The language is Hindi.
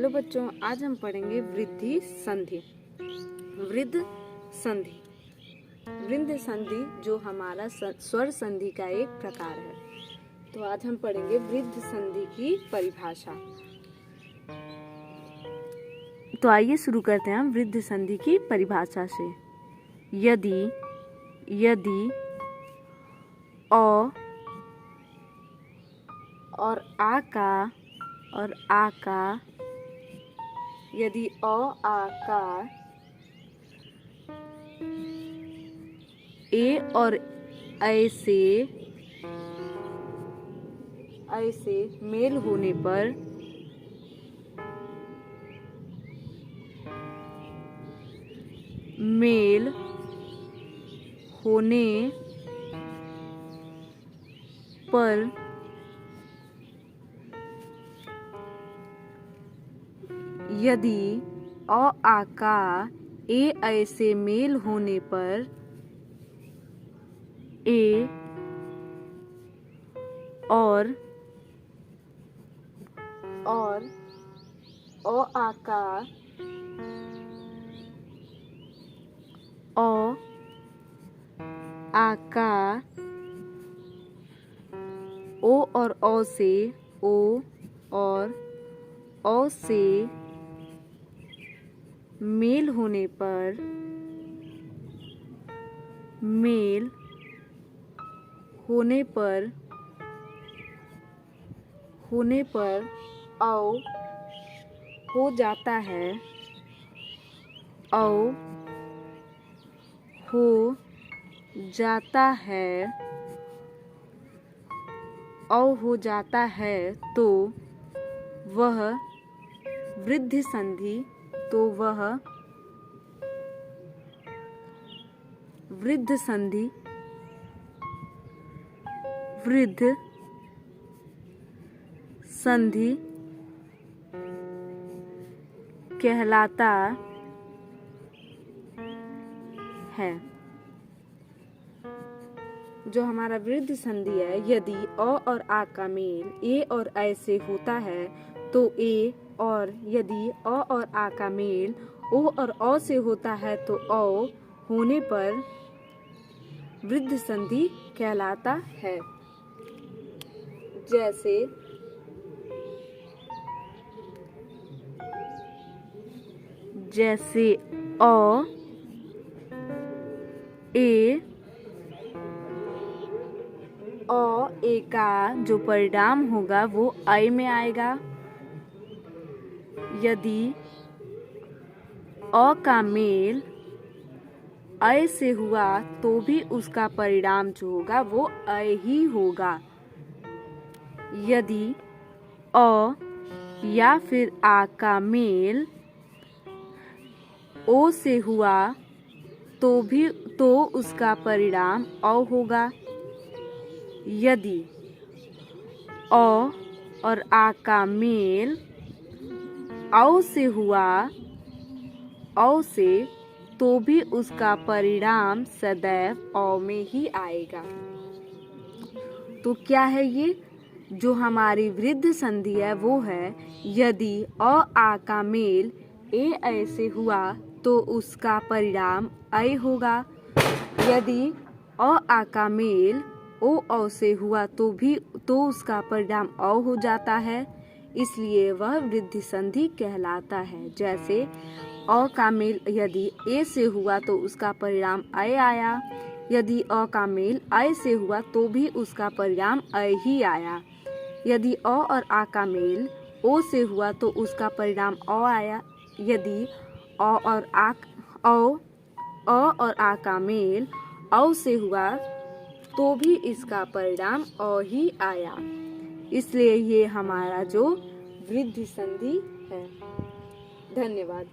हेलो बच्चों, आज हम पढ़ेंगे वृद्धि संधि। वृद्ध संधि, वृद्ध संधि जो हमारा स्वर संधि का एक प्रकार है। तो आज हम पढ़ेंगे वृद्ध संधि की परिभाषा। तो आइए शुरू करते हैं हम वृद्ध संधि की परिभाषा से। यदि अ और आ का यदि अ आ का ए और ऐसे मेल होने पर यदि अ आ का ए ऐसे मेल होने पर ए और अ आ का ओ और औ से मेल होने पर औ हो जाता है तो वह वृद्ध संधि कहलाता है। जो हमारा वृद्ध संधि है, यदि अ और आ का मेल ए और ऐ से होता है तो ए, और यदि अ और आ का मेल ओ और औ से होता है तो औ होने पर वृद्ध संधि कहलाता है। जैसे अ ए का जो परिणाम होगा वो ऐ में आएगा। यदि अ का मेल ऐ से हुआ तो भी उसका परिणाम जो होगा वो ऐ ही होगा। यदि अ या फिर आ का मेल ओ से हुआ तो उसका परिणाम औ होगा। यदि अ और आ का मेल औ से हुआ तो भी उसका परिणाम सदैव औ में ही आएगा। तो क्या है ये? जो हमारी वृद्ध संधि है वो है, यदि अ आ का मेल ए ऐ से हुआ तो उसका परिणाम ऐ होगा। यदि अ आ का मेल ओ औ से हुआ तो उसका परिणाम औ हो जाता है, इसलिए वह वृद्ध संधि कहलाता है। जैसे अ का मेल यदि ए से हुआ तो उसका परिणाम ऐ आया। यदि अ का मेल ऐ से हुआ तो भी उसका परिणाम ऐ ही आया। यदि अ और आ का मेल ओ से हुआ तो उसका परिणाम औ आया। यदि अ और आ का मेल औ से हुआ तो भी इसका परिणाम औ ही आया। इसलिए ये हमारा जो वृद्ध संधि है। धन्यवाद।